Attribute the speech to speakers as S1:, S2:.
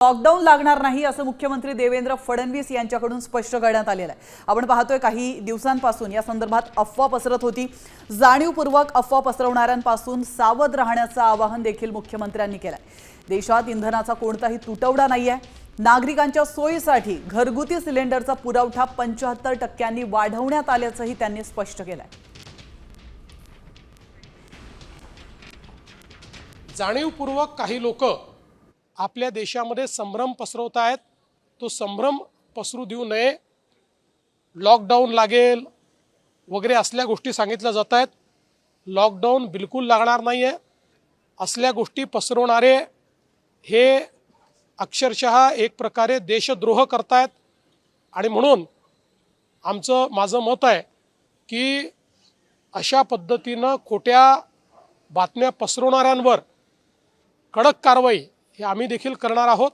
S1: Lockdown लागणार नाही असं मुख्यमंत्री देवेंद्र फडणवीस यांच्याकडून स्पष्ट करण्यात आलेलं आहे। आपण पाहतोय काही दिवसांपासून या संदर्भात अफवा पसरत होती। जाणीवपूर्वक अफवा पसरवणाऱ्यांपासून सावध राहण्याचं आवाहन देखील मुख्यमंत्र्यांनी केलंय। देशात इंधनाचा कोणताही तुटवडा नाहीये। नागरिकांच्या सोयीसाठी घरगुती सिलेंडरचा पुरवठा 75% वाढवण्यात आल्याचंही त्यांनी स्पष्ट केलंय।
S2: जाणीवपूर्वक काही लोक आपल्या देशामध्ये संभ्रम पसरवत आहेत। तो संभ्रम पसरू देऊ नये। लॉकडाऊन लागेल वगैरे असल्या गोष्टी सांगितल्या जात आहेत। लॉकडाऊन बिलकुल लागणार नाही आहे। असल्या गोष्टी पसरवणारे हे अक्षरशः एक प्रकारे देशद्रोह करतायत आणि म्हणून माझं मत आहे की अशा पद्धतीनं खोट्या बातम्या पसरवणाऱ्यांवर कडक कारवाई हे आम्ही देखील करणार आहोत।